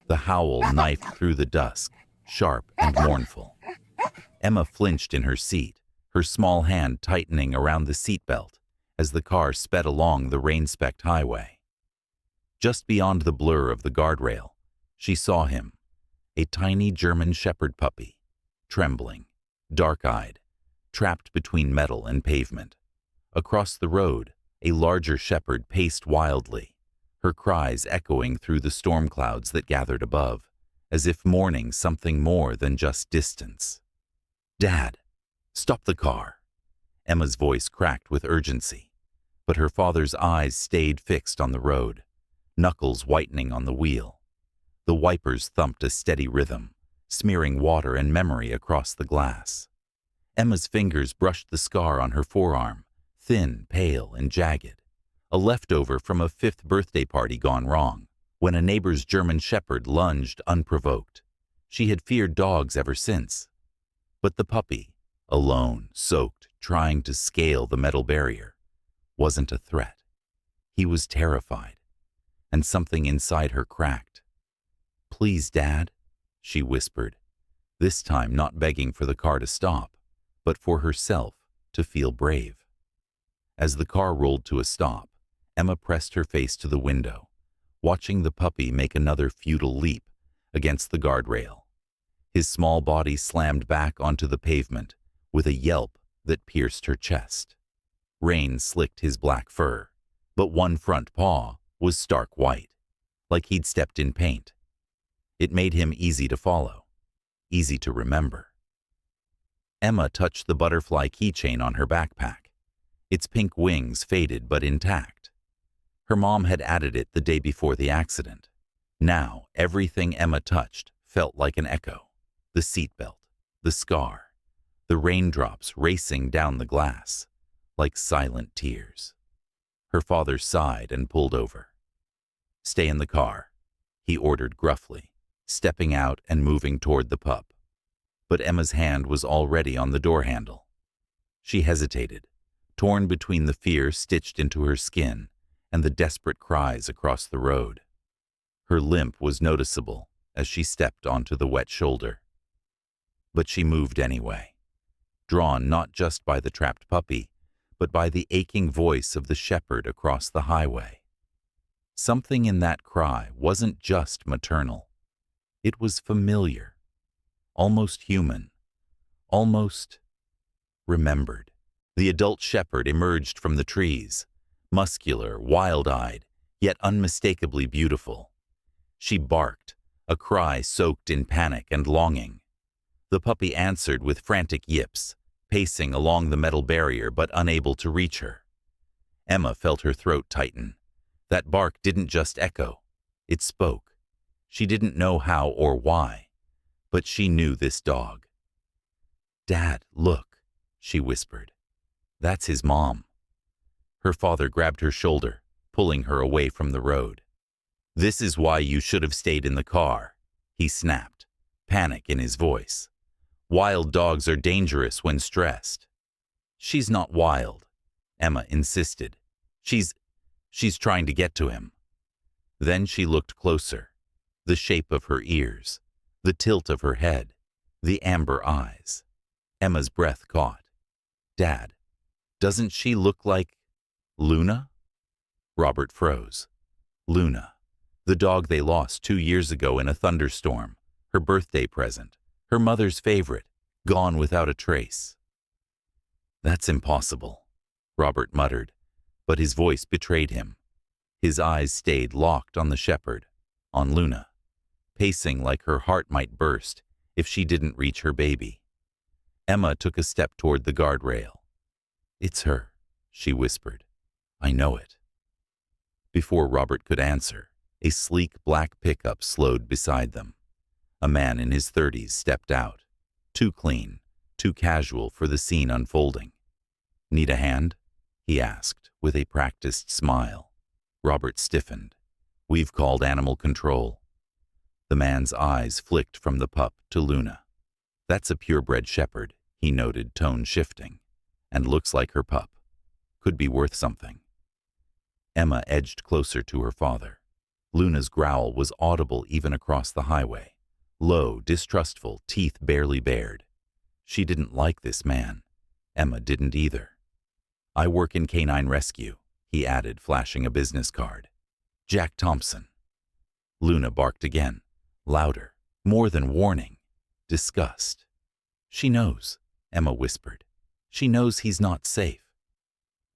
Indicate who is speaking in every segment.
Speaker 1: The howl knifed through the dusk, sharp and mournful. Emma flinched in her seat, her small hand tightening around the seatbelt as the car sped along the rain-specked highway. Just beyond the blur of the guardrail, she saw him, a tiny German shepherd puppy, trembling, dark-eyed, trapped between metal and pavement. Across the road, a larger shepherd paced wildly, her cries echoing through the storm clouds that gathered above, as if mourning something more than just distance. "Dad, stop the car!" Emma's voice cracked with urgency, but her father's eyes stayed fixed on the road, knuckles whitening on the wheel. The wipers thumped a steady rhythm, smearing water and memory across the glass. Emma's fingers brushed the scar on her forearm, thin, pale, and jagged, a leftover from a 5th birthday party gone wrong, when a neighbor's German shepherd lunged unprovoked. She had feared dogs ever since. But the puppy, alone, soaked, trying to scale the metal barrier, wasn't a threat. He was terrified, and something inside her cracked. "Please, Dad," she whispered, this time not begging for the car to stop, but for herself to feel brave. As the car rolled to a stop, Emma pressed her face to the window, watching the puppy make another futile leap against the guardrail. His small body slammed back onto the pavement with a yelp that pierced her chest. Rain slicked his black fur, but one front paw was stark white, like he'd stepped in paint. It made him easy to follow, easy to remember. Emma touched the butterfly keychain on her backpack. Its pink wings faded but intact. Her mom had added it the day before the accident. Now, everything Emma touched felt like an echo. The seatbelt, the scar, the raindrops racing down the glass, like silent tears. Her father sighed and pulled over. "Stay in the car," he ordered gruffly, stepping out and moving toward the pup. But Emma's hand was already on the door handle. She hesitated, torn between the fear stitched into her skin and the desperate cries across the road. Her limp was noticeable as she stepped onto the wet shoulder. But she moved anyway, drawn not just by the trapped puppy, but by the aching voice of the shepherd across the highway. Something in that cry wasn't just maternal. It was familiar, almost human, almost remembered. The adult shepherd emerged from the trees, muscular, wild-eyed, yet unmistakably beautiful. She barked, a cry soaked in panic and longing. The puppy answered with frantic yips, pacing along the metal barrier but unable to reach her. Emma felt her throat tighten. That bark didn't just echo, it spoke. She didn't know how or why, but she knew this dog. "Dad, look," she whispered. "That's his mom." Her father grabbed her shoulder, pulling her away from the road. "This is why you should have stayed in the car," he snapped, panic in his voice. "Wild dogs are dangerous when stressed." "She's not wild," Emma insisted. She's trying to get to him." Then she looked closer. The shape of her ears, the tilt of her head, the amber eyes. Emma's breath caught. "Dad, doesn't she look like Luna?" Robert froze. Luna, the dog they lost 2 years ago in a thunderstorm, her birthday present, her mother's favorite, gone without a trace. "That's impossible," Robert muttered, but his voice betrayed him. His eyes stayed locked on the shepherd, on Luna, pacing like her heart might burst if she didn't reach her baby. Emma took a step toward the guardrail. "It's her," she whispered. "I know it." Before Robert could answer, a sleek black pickup slowed beside them. A man in his 30s stepped out, too clean, too casual for the scene unfolding. "Need a hand?" he asked, with a practiced smile. Robert stiffened. "We've called animal control." The man's eyes flicked from the pup to Luna. "That's a purebred shepherd," he noted, tone shifting, "and looks like her pup. Could be worth something." Emma edged closer to her father. Luna's growl was audible even across the highway. Low, distrustful, teeth barely bared. She didn't like this man. Emma didn't either. "I work in canine rescue," he added, flashing a business card. "Jack Thompson." Luna barked again, louder, more than warning. Disgust. "She knows," Emma whispered. "She knows he's not safe."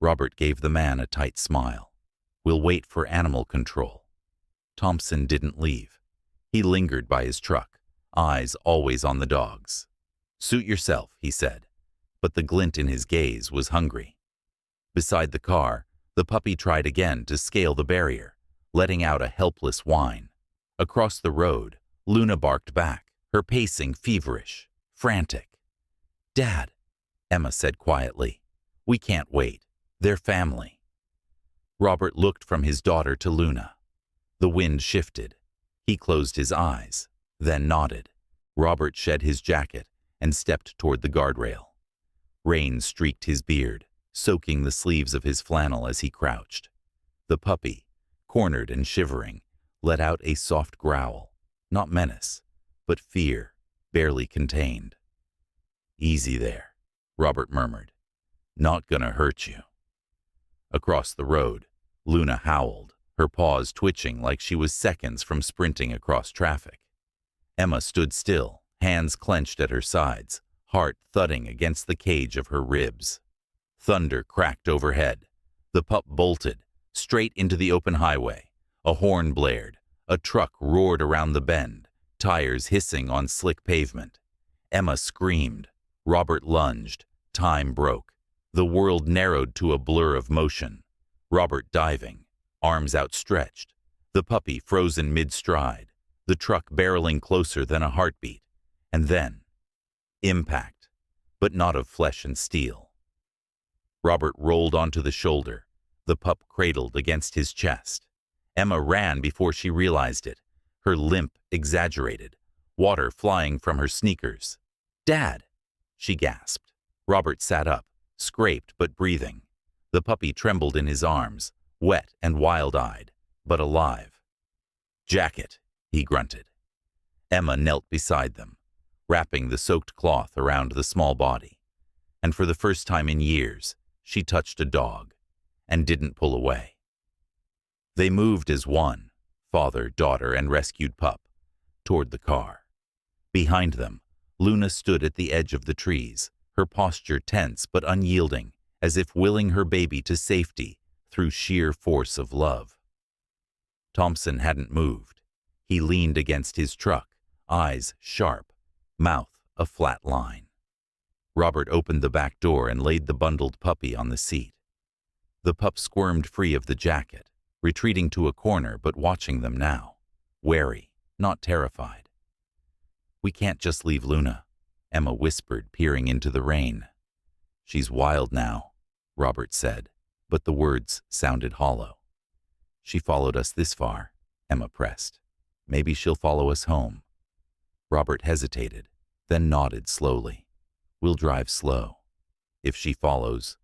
Speaker 1: Robert gave the man a tight smile. "We'll wait for animal control." Thompson didn't leave. He lingered by his truck, eyes always on the dogs. "Suit yourself," he said, but the glint in his gaze was hungry. Beside the car, the puppy tried again to scale the barrier, letting out a helpless whine. Across the road, Luna barked back, her pacing feverish, frantic. "Dad," Emma said quietly, "we can't wait. They're family." Robert looked from his daughter to Luna. The wind shifted. He closed his eyes, then nodded. Robert shed his jacket and stepped toward the guardrail. Rain streaked his beard, soaking the sleeves of his flannel as he crouched. The puppy, cornered and shivering, let out a soft growl, not menace, but fear, barely contained. "Easy there," Robert murmured. "Not gonna hurt you." Across the road, Luna howled, her paws twitching like she was seconds from sprinting across traffic. Emma stood still, hands clenched at her sides, heart thudding against the cage of her ribs. Thunder cracked overhead. The pup bolted, straight into the open highway. A horn blared. A truck roared around the bend, tires hissing on slick pavement. Emma screamed. Robert lunged. Time broke. The world narrowed to a blur of motion. Robert diving, arms outstretched. The puppy frozen mid-stride. The truck barreling closer than a heartbeat. And then, impact, but not of flesh and steel. Robert rolled onto the shoulder, the pup cradled against his chest. Emma ran before she realized it, her limp exaggerated, water flying from her sneakers. "Dad!" she gasped. Robert sat up, scraped but breathing. The puppy trembled in his arms, wet and wild-eyed, but alive. "Jacket," he grunted. Emma knelt beside them, wrapping the soaked cloth around the small body. And for the first time in years, she touched a dog and didn't pull away. They moved as one, father, daughter, and rescued pup, toward the car. Behind them, Luna stood at the edge of the trees, her posture tense but unyielding, as if willing her baby to safety through sheer force of love. Thompson hadn't moved. He leaned against his truck, eyes sharp, mouth a flat line. Robert opened the back door and laid the bundled puppy on the seat. The pup squirmed free of the jacket, retreating to a corner but watching them now, wary, not terrified. "We can't just leave Luna," Emma whispered, peering into the rain. "She's wild now," Robert said, but the words sounded hollow. "She followed us this far," Emma pressed. "Maybe she'll follow us home." Robert hesitated, then nodded slowly. "We'll drive slow. If she follows,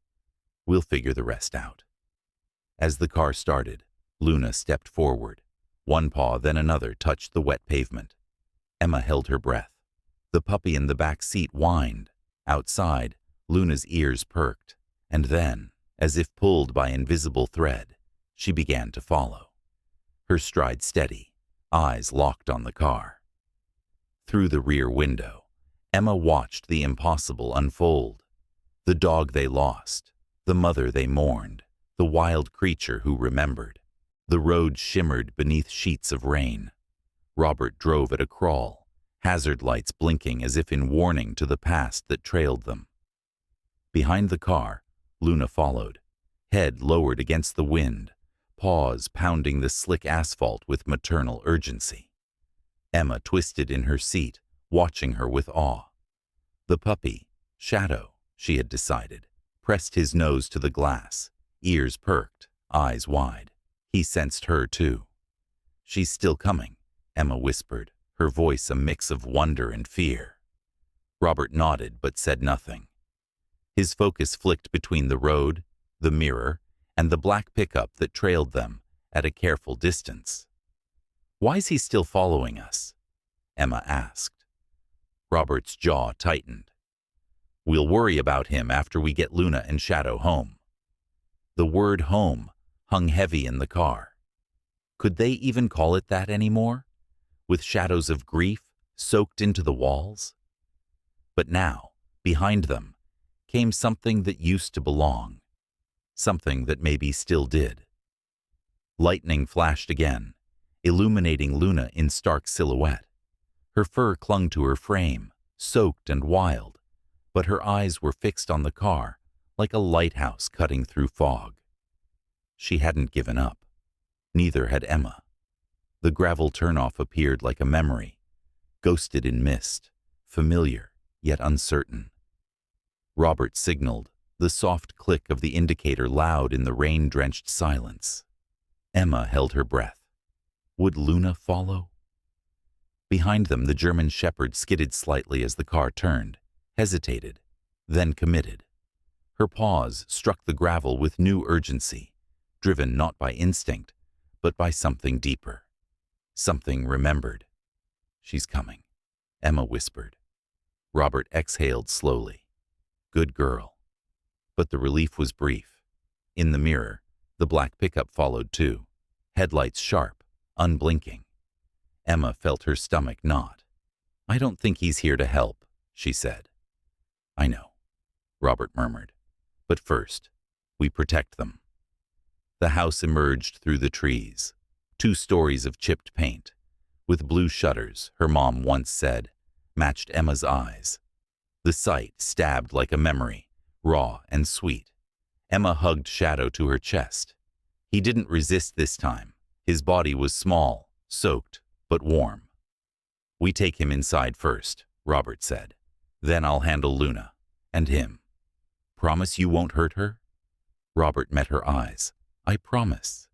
Speaker 1: we'll figure the rest out." As the car started, Luna stepped forward. One paw, then another, touched the wet pavement. Emma held her breath. The puppy in the back seat whined. Outside, Luna's ears perked, and then, as if pulled by invisible thread, she began to follow. Her stride steady, eyes locked on the car. Through the rear window, Emma watched the impossible unfold. The dog they lost, the mother they mourned, the wild creature who remembered. The road shimmered beneath sheets of rain. Robert drove at a crawl, hazard lights blinking as if in warning to the past that trailed them. Behind the car, Luna followed, head lowered against the wind, paws pounding the slick asphalt with maternal urgency. Emma twisted in her seat, watching her with awe. The puppy, Shadow, she had decided, pressed his nose to the glass, ears perked, eyes wide. He sensed her too. "She's still coming," Emma whispered, her voice a mix of wonder and fear. Robert nodded but said nothing. His focus flicked between the road, the mirror, and the black pickup that trailed them at a careful distance. Why's he still following us? Emma asked. Robert's jaw tightened. We'll worry about him after we get Luna and Shadow home. The word home hung heavy in the car. Could they even call it that anymore, with shadows of grief soaked into the walls? But now, behind them, came something that used to belong, something that maybe still did. Lightning flashed again, illuminating Luna in stark silhouette. Her fur clung to her frame, soaked and wild, but her eyes were fixed on the car like a lighthouse cutting through fog. She hadn't given up. Neither had Emma. The gravel turnoff appeared like a memory, ghosted in mist, familiar yet uncertain. Robert signaled, the soft click of the indicator loud in the rain-drenched silence. Emma held her breath. Would Luna follow? Behind them, the German shepherd skidded slightly as the car turned, hesitated, then committed. Her paws struck the gravel with new urgency, driven not by instinct, but by something deeper. Something remembered. She's coming, Emma whispered. Robert exhaled slowly. Good girl. But the relief was brief. In the mirror, the black pickup followed too, headlights sharp, unblinking. Emma felt her stomach knot. I don't think he's here to help, she said. I know, Robert murmured. But first, we protect them. The house emerged through the trees, 2 stories of chipped paint, with blue shutters, her mom once said, matched Emma's eyes. The sight stabbed like a memory, raw and sweet. Emma hugged Shadow to her chest. He didn't resist this time. His body was small, soaked, but warm. We take him inside first, Robert said. Then I'll handle Luna, and him. Promise you won't hurt her? Robert met her eyes. I promise.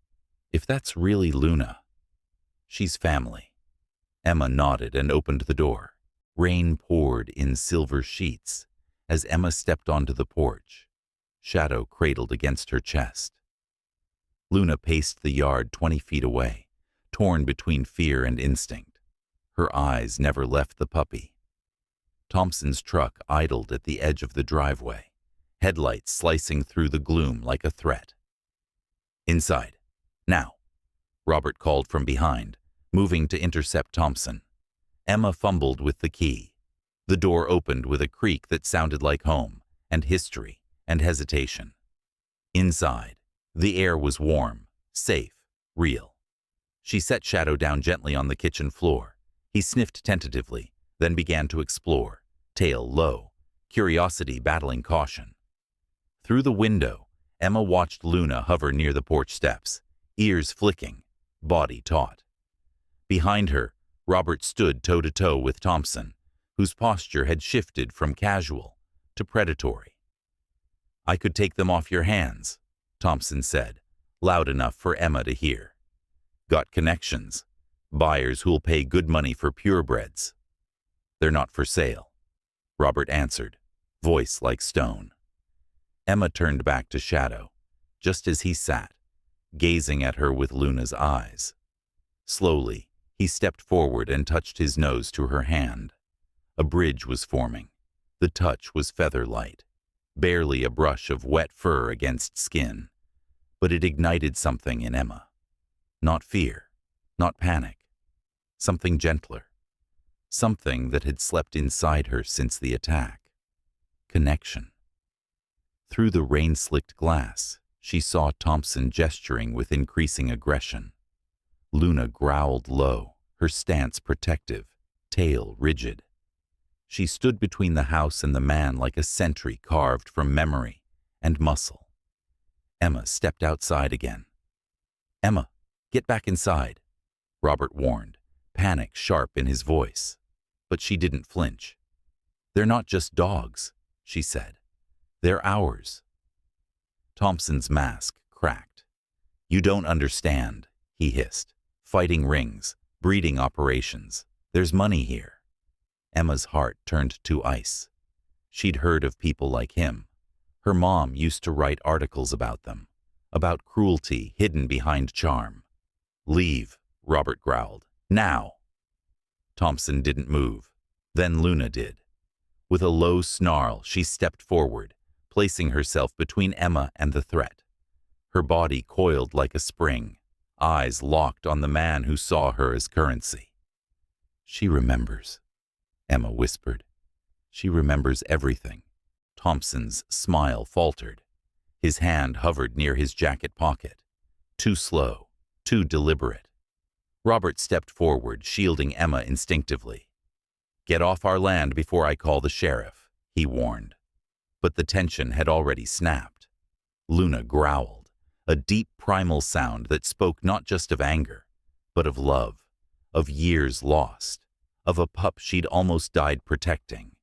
Speaker 1: If that's really Luna. She's family. Emma nodded and opened the door. Rain poured in silver sheets as Emma stepped onto the porch. Shadow cradled against her chest. Luna paced the yard 20 feet away, torn between fear and instinct. Her eyes never left the puppy. Thompson's truck idled at the edge of the driveway, headlights slicing through the gloom like a threat. Inside. Now, Robert called from behind, moving to intercept Thompson. Emma fumbled with the key. The door opened with a creak that sounded like home, and history, and hesitation. Inside, the air was warm, safe, real. She set Shadow down gently on the kitchen floor. He sniffed tentatively, then began to explore, tail low, curiosity battling caution. Through the window, Emma watched Luna hover near the porch steps, ears flicking, body taut. Behind her, Robert stood toe-to-toe with Thompson, whose posture had shifted from casual to predatory. I could take them off your hands, Thompson said, loud enough for Emma to hear. Got connections, buyers who'll pay good money for purebreds. They're not for sale, Robert answered, voice like stone. Emma turned back to Shadow, just as he sat, gazing at her with Luna's eyes. Slowly, he stepped forward and touched his nose to her hand. A bridge was forming. The touch was feather-light, barely a brush of wet fur against skin. But it ignited something in Emma. Not fear, not panic. Something gentler. Something that had slept inside her since the attack. Connection. Through the rain-slicked glass, she saw Thompson gesturing with increasing aggression. Luna growled low, her stance protective, tail rigid. She stood between the house and the man like a sentry carved from memory and muscle. Emma stepped outside again. Emma, get back inside, Robert warned, panic sharp in his voice. But she didn't flinch. They're not just dogs, she said. They're ours. Thompson's mask cracked. You don't understand, he hissed. Fighting rings, breeding operations. There's money here. Emma's heart turned to ice. She'd heard of people like him. Her mom used to write articles about them, about cruelty hidden behind charm. Leave, Robert growled. Now! Thompson didn't move. Then Luna did. With a low snarl, she stepped forward, placing herself between Emma and the threat. Her body coiled like a spring, eyes locked on the man who saw her as currency. She remembers, Emma whispered. She remembers everything. Thompson's smile faltered. His hand hovered near his jacket pocket. Too slow, too deliberate. Robert stepped forward, shielding Emma instinctively. "Get off our land before I call the sheriff," he warned. But the tension had already snapped. Luna growled, a deep primal sound that spoke not just of anger, but of love, of years lost, of a pup she'd almost died protecting.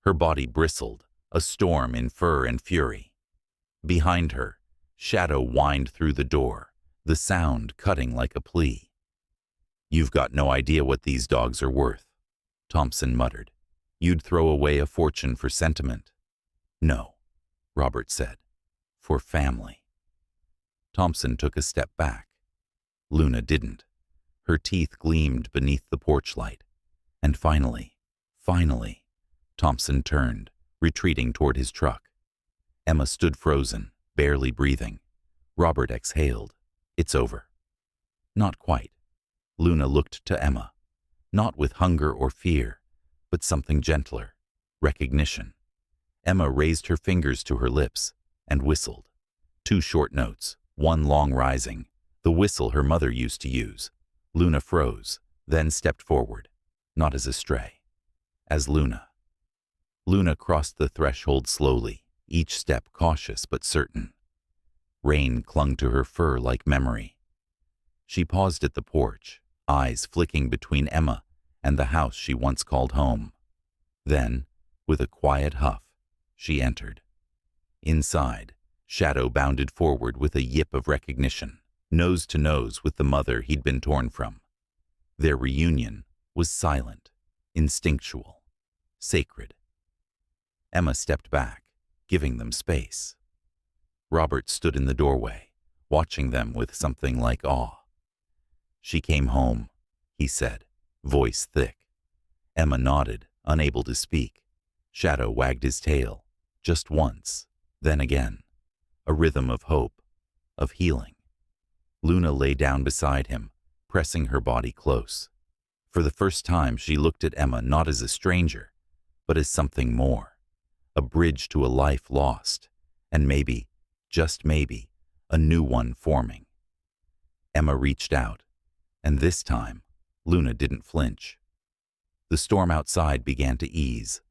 Speaker 1: Her body bristled, a storm in fur and fury. Behind her, Shadow whined through the door, the sound cutting like a plea. "You've got no idea what these dogs are worth," Thompson muttered. "You'd throw away a fortune for sentiment." "No," Robert said. "For family." Thompson took a step back. Luna didn't. Her teeth gleamed beneath the porch light. And finally, Thompson turned, retreating toward his truck. Emma stood frozen, barely breathing. Robert exhaled. "It's over." Not quite. Luna looked to Emma, not with hunger or fear, but something gentler, recognition. Emma raised her fingers to her lips and whistled. 2 short notes, one long rising, the whistle her mother used to use. Luna froze, then stepped forward, not as a stray, as Luna. Luna crossed the threshold slowly, each step cautious but certain. Rain clung to her fur like memory. She paused at the porch, eyes flicking between Emma and the house she once called home. Then, with a quiet huff, she entered. Inside, Shadow bounded forward with a yip of recognition, nose to nose with the mother he'd been torn from. Their reunion was silent, instinctual, sacred. Emma stepped back, giving them space. Robert stood in the doorway, watching them with something like awe. "She came home," he said, voice thick. Emma nodded, unable to speak. Shadow wagged his tail, just once, then again. A rhythm of hope, of healing. Luna lay down beside him, pressing her body close. For the first time, she looked at Emma not as a stranger, but as something more. A bridge to a life lost, and maybe, just maybe, a new one forming. Emma reached out, and this time, Luna didn't flinch. The storm outside began to ease,